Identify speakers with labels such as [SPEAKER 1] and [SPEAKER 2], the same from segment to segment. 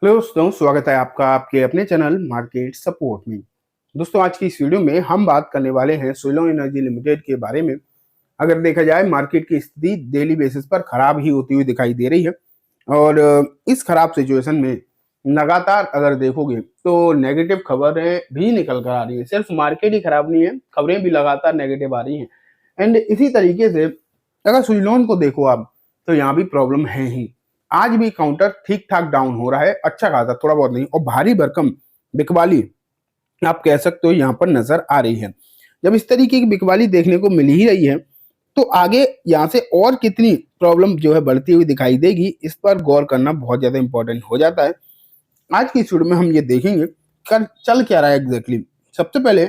[SPEAKER 1] Hello दोस्तों, स्वागत है आपका आपके अपने चैनल मार्केट सपोर्ट में। दोस्तों, आज की इस वीडियो में हम बात करने वाले हैं सुइलोन एनर्जी लिमिटेड के बारे में। अगर देखा जाए, मार्केट की स्थिति डेली बेसिस पर खराब ही होती हुई दिखाई दे रही है और इस खराब सिचुएशन में लगातार अगर देखोगे तो नेगेटिव खबरें भी निकल कर आ रही है। सिर्फ मार्केट ही खराब नहीं है, खबरें भी लगातार नेगेटिव आ रही हैं। एंड इसी तरीके से अगर सुइलोन को देखो आप, तो यहाँ भी प्रॉब्लम है ही। आज भी काउंटर ठीक ठाक डाउन हो रहा है, अच्छा खासा, थोड़ा बहुत नहीं, और भारी भरकम बिकवाली आप कह सकते हो यहाँ पर नजर आ रही है। जब इस तरीके की बिकवाली देखने को मिल ही रही है तो आगे यहाँ से और कितनी प्रॉब्लम जो है बढ़ती हुई दिखाई देगी, इस पर गौर करना बहुत ज्यादा इंपॉर्टेंट हो जाता है। आज की इस वीडियो में हम ये देखेंगे कल चल क्या रहा है एग्जैक्टली। सबसे पहले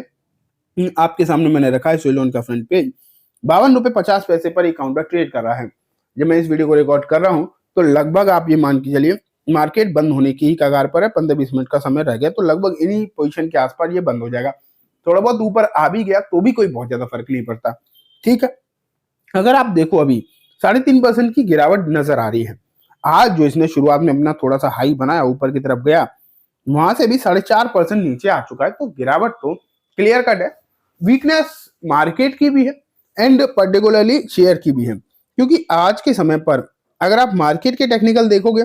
[SPEAKER 1] आपके सामने मैंने रखा है सुइलोन का फ्रंट पेज। 52 रुपए 50 पैसे पर ये काउंटर ट्रेड कर रहा है। जब मैं इस वीडियो को रिकॉर्ड कर रहा हूँ तो लगभग आप ये मान के चलिए मार्केट बंद होने की ही कगार पर है। 15-20 मिनट का समय रह गया तो लगभग इन्हीं पोजीशन के आसपास ये बंद हो जाएगा। थोड़ा बहुत ऊपर आ भी गया तो भी कोई बहुत ज्यादा फर्क नहीं पड़ता। ठीक है, अगर आप देखो अभी 3.5% की गिरावट नजर आ रही है। आज जो इसने शुरुआत में अपना थोड़ा सा हाई बनाया, ऊपर की तरफ गया, वहां से भी 4.5% नीचे आ चुका है। तो गिरावट तो क्लियर कट है। वीकनेस मार्केट की भी है एंड पर्टिकुलरली शेयर की भी है, क्योंकि आज के समय पर अगर आप मार्केट के टेक्निकल देखोगे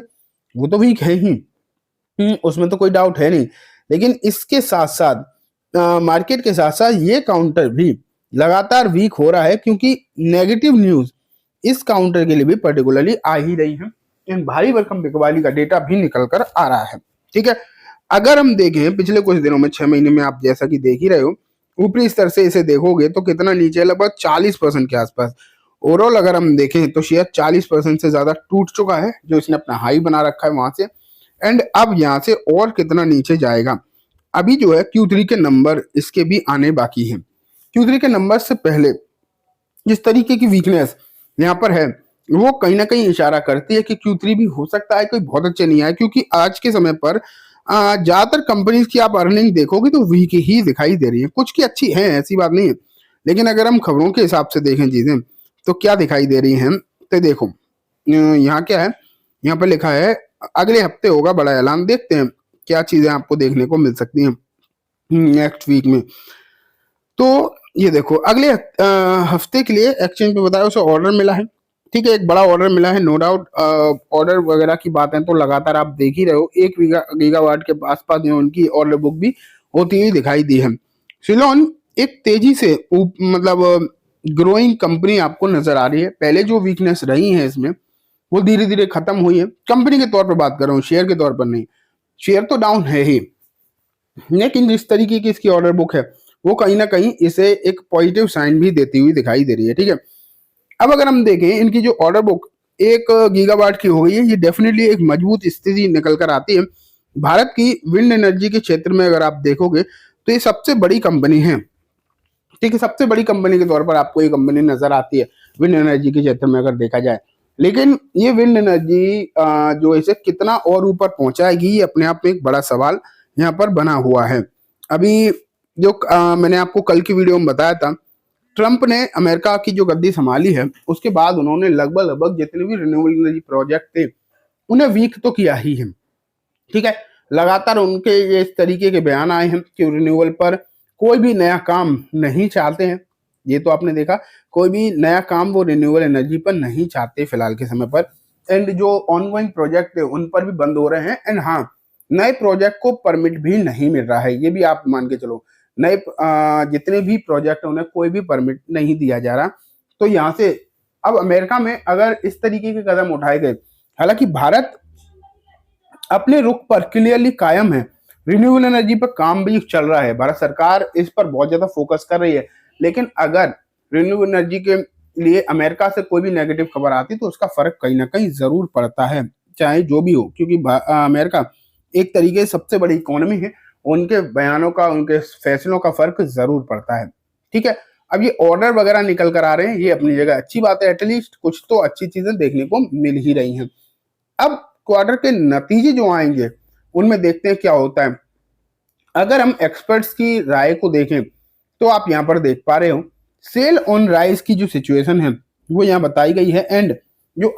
[SPEAKER 1] वो तो वीक है ही, उसमें तो कोई डाउट है नहीं। लेकिन इसके साथ साथ मार्केट के साथ साथ ये काउंटर भी लगातार वीक हो रहा है, क्योंकि नेगेटिव न्यूज इस काउंटर के लिए भी पर्टिकुलरली आ ही रही है। इन भारी भरकम बिकवाली का डेटा भी निकल कर आ रहा है। ठीक है, अगर हम देखें पिछले कुछ दिनों में, 6 महीने में, आप जैसा कि देख ही रहे हो, ऊपरी स्तर से इसे देखोगे तो कितना नीचे है, लगभग 40% के आसपास। ओवरऑल अगर हम देखें तो शेयर 40% से ज्यादा टूट चुका है, जो इसने अपना हाई बना रखा है वहां से। एंड अब यहाँ से और कितना नीचे जाएगा। अभी जो है Q3 के नंबर इसके भी आने बाकी हैं। Q3 के नंबर से पहले जिस तरीके की वीकनेस यहाँ पर है, वो कहीं ना कहीं इशारा करती है कि Q3 भी हो सकता है कोई बहुत अच्छे नहीं आए, क्योंकि आज के समय पर ज्यादातर कंपनीज की आप अर्निंग देखोगे तो वीक ही दिखाई दे रही है। कुछ की अच्छी है, ऐसी बात नहीं है, लेकिन अगर हम खबरों के हिसाब से देखें चीजें तो क्या दिखाई दे रही हैं। तो देखो यहाँ क्या है, यहाँ पर लिखा है अगले हफ्ते होगा बड़ा ऐलान। देखते हैं क्या चीजें आपको देखने को मिल सकती हैं नेक्स्ट वीक में। तो ये देखो अगले हफ्ते के लिए एक्सचेंज पे बताया उसे ऑर्डर मिला है। ठीक है, एक बड़ा ऑर्डर मिला है, नो डाउट। ऑर्डर वगैरह की बात है तो लगातार आप देख ही रहे हो, 1 गीगावाट के आसपास जो उनकी ऑर्डर बुक भी होती हुई दिखाई दी है। सिलोन एक तेजी से मतलब ग्रोइंग कंपनी आपको नजर आ रही है। पहले जो वीकनेस रही है इसमें वो धीरे धीरे खत्म हुई है। कंपनी के तौर पर बात कर रहा हूँ, शेयर के तौर पर नहीं। शेयर तो डाउन है ही, लेकिन जिस तरीके की इसकी ऑर्डर बुक है वो कहीं ना कहीं इसे एक पॉजिटिव साइन भी देती हुई दिखाई दे रही है। ठीक है, अब अगर हम देखें इनकी जो ऑर्डर बुक 1 गीगावाट की हो गई है, ये डेफिनेटली एक मजबूत स्थिति निकल कर आती है। भारत की विंड एनर्जी के क्षेत्र में अगर आप देखोगे तो ये सबसे बड़ी कंपनी है। ठीक है, सबसे बड़ी कंपनी के तौर पर आपको ये कंपनी नजर आती है विंड एनर्जी के क्षेत्र में अगर देखा जाए। लेकिन ये विंड एनर्जी जो इसे कितना और ऊपर पहुंचाएगी, ये अपने आप में एक बड़ा सवाल यहाँ पर बना हुआ है। अभी जो मैंने आपको कल की वीडियो में बताया था, ट्रंप ने अमेरिका की जो गद्दी संभाली है उसके बाद उन्होंने लगभग लगभग जितने भी रिन्यूएबल एनर्जी प्रोजेक्ट थे उन्हें वीक तो किया ही है। ठीक है, लगातार उनके ये इस तरीके के बयान आए हैं कि रिन्यूएबल पर कोई भी नया काम नहीं चाहते हैं। ये तो आपने देखा, कोई भी नया काम वो रिन्यूएबल एनर्जी पर नहीं चाहते फिलहाल के समय पर। एंड जो ऑनगोइंग प्रोजेक्ट है उन पर भी बंद हो रहे हैं। एंड हाँ, नए प्रोजेक्ट को परमिट भी नहीं मिल रहा है, ये भी आप मान के चलो। नए जितने भी प्रोजेक्ट उन्हें कोई भी परमिट नहीं दिया जा रहा। तो यहाँ से अब अमेरिका में अगर इस तरीके के कदम उठाए गए, हालांकि भारत अपने रुख पर क्लियरली कायम है, रिन्यूएबल एनर्जी पर काम भी चल रहा है, भारत सरकार इस पर बहुत ज्यादा फोकस कर रही है। लेकिन अगर रिन्यूएबल एनर्जी के लिए अमेरिका से कोई भी नेगेटिव खबर आती तो उसका फर्क कहीं ना कहीं जरूर पड़ता है, चाहे जो भी हो, क्योंकि अमेरिका एक तरीके से सबसे बड़ी इकोनॉमी है। उनके बयानों का, उनके फैसलों का फर्क जरूर पड़ता है। ठीक है, अब ये ऑर्डर वगैरह निकल कर आ रहे हैं, ये अपनी जगह अच्छी बात है, एटलीस्ट कुछ तो अच्छी चीजें देखने को मिल ही रही हैं। अब क्वार्टर के नतीजे जो आएंगे उनमें देखते हैं क्या होता है। अगर हम एक्सपर्ट्स की राय को देखें तो आप यहां पर देख पा रहे हो सेल ऑन राइस की जो सिचुएशन है वो यहाँ बताई गई है। एंड जो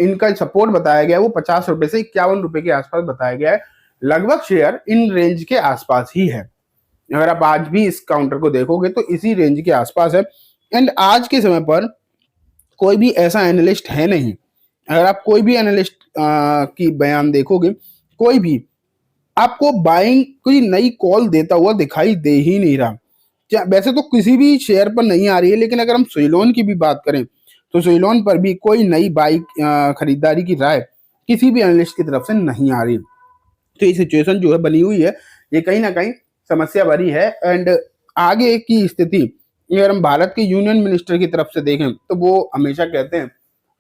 [SPEAKER 1] इनका सपोर्ट बताया गया है वो 50 रुपए से 51 रुपए के आसपास बताया गया है। लगभग शेयर इन रेंज के आसपास ही है। अगर आप आज भी इस काउंटर को देखोगे तो इसी रेंज के आसपास है। एंड आज के समय पर कोई भी ऐसा एनालिस्ट है नहीं, अगर आप कोई भी एनालिस्ट की बयान देखोगे, कोई भी आपको बाइंग कोई नई कॉल देता हुआ दिखाई दे ही नहीं रहा। वैसे तो किसी भी शेयर पर नहीं आ रही है, लेकिन अगर हम सुइलोन की भी बात करें तो सुइलोन पर भी कोई नई बाइक खरीदारी की राय किसी भी एनालिस्ट की तरफ से नहीं आ रही। तो ये सिचुएशन जो है बनी हुई है, ये कहीं ना कहीं समस्या भरी है। एंड आगे की स्थिति अगर हम भारत के यूनियन मिनिस्टर की तरफ से देखें तो वो हमेशा कहते हैं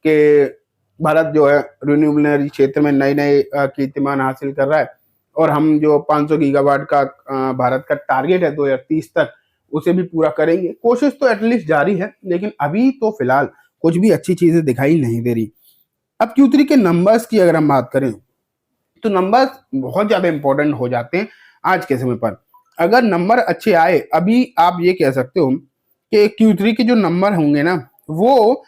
[SPEAKER 1] कि भारत जो है रिन्यूएबल एनर्जी क्षेत्र में नए नए कीर्तिमान हासिल कर रहा है और हम जो 500 गीगावाट का भारत का टारगेट है 2030 तक उसे भी पूरा करेंगे। कोशिश तो एटलीस्ट जारी है, लेकिन अभी तो फिलहाल कुछ भी अच्छी चीजें दिखाई नहीं दे रही। अब Q3 के नंबर्स की अगर हम बात करें तो नंबर्स बहुत ज्यादा इंपॉर्टेंट हो जाते हैं आज के समय पर। अगर नंबर अच्छे आए, अभी आप ये कह सकते हो कि Q3 के जो नंबर होंगे ना वो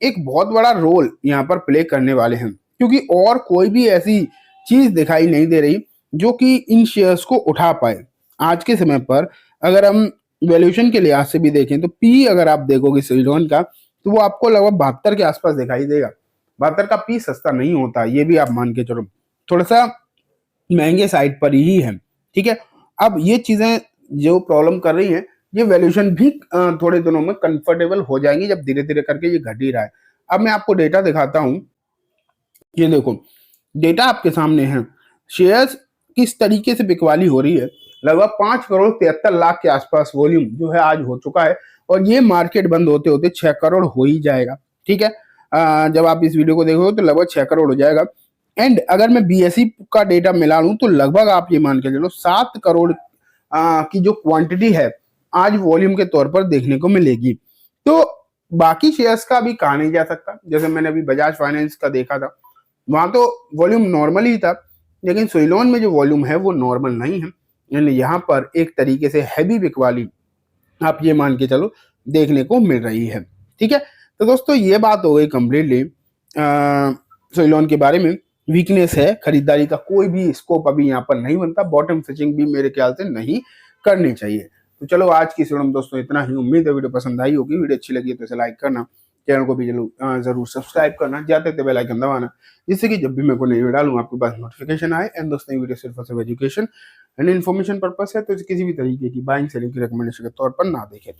[SPEAKER 1] एक बहुत बड़ा रोल यहाँ पर प्ले करने वाले हैं, क्योंकि और कोई भी ऐसी चीज दिखाई नहीं दे रही जो कि इन शेयर्स को उठा पाए। आज के समय पर अगर हम वैल्यूएशन के लिहाज से भी देखें तो पी अगर आप देखोगे सुइलोन का तो वो आपको लगभग 72 के आसपास दिखाई देगा। 72 का पी सस्ता नहीं होता, ये भी आप मान के चलो, थोड़ा सा महंगे साइड पर ही है। ठीक है, अब ये चीजें जो प्रॉब्लम कर रही हैं, ये वैल्यूएशन भी थोड़े दिनों में कंफर्टेबल हो जाएंगी जब धीरे धीरे करके ये घट ही रहा है। अब मैं आपको डेटा दिखाता हूं, ये देखो डेटा आपके सामने है। शेयर्स किस तरीके से बिकवाली हो रही है, लगभग 5 करोड़ 73 लाख के आसपास वॉल्यूम जो है आज हो चुका है और ये मार्केट बंद होते होते 6 करोड़ हो ही जाएगा। ठीक है, जब आप इस वीडियो को देखोगे तो लगभग 6 करोड़ हो जाएगा। एंड अगर मैं बीएसई का डेटा मिला लूं तो लगभग आप ये मान के चलो 7 करोड़ की जो क्वांटिटी है आज वॉल्यूम के तौर पर देखने को मिलेगी। तो बाकी शेयर्स का अभी कहा नहीं जा सकता, जैसे मैंने अभी बजाज फाइनेंस का देखा था, वहां तो वॉल्यूम नॉर्मल ही था, लेकिन सुइलोन में जो वॉल्यूम है वो नॉर्मल नहीं है। यानी यहाँ पर एक तरीके से हैवी बिकवाली आप ये मान के चलो देखने को मिल रही है। ठीक है, तो दोस्तों ये बात हो गई कम्प्लीटली सुइलोन के बारे में। वीकनेस है, खरीदारी का कोई भी स्कोप अभी यहाँ पर नहीं बनता, बॉटम फिशिंग भी मेरे ख्याल से नहीं करनी चाहिए। तो चलो आज की वीडियो में दोस्तों इतना ही। उम्मीद है वीडियो पसंद आई होगी। वीडियो अच्छी लगी तो इसे लाइक करना, चैनल को भी जरूर सब्सक्राइब करना, जाते थे बेल आइकन दबाना, जिससे कि जब भी मैं कोई नई वीडियो डालूं आपके पास नोटिफिकेशन आए। एंड दोस्तों ये वीडियो सिर्फ और सिर्फ एजुकेशन एंड इन्फॉर्मेशन पर्पस है, तो किसी भी तरीके की बाइंग सेलिंग की रिकमेंडेशन के तौर पर ना देखें।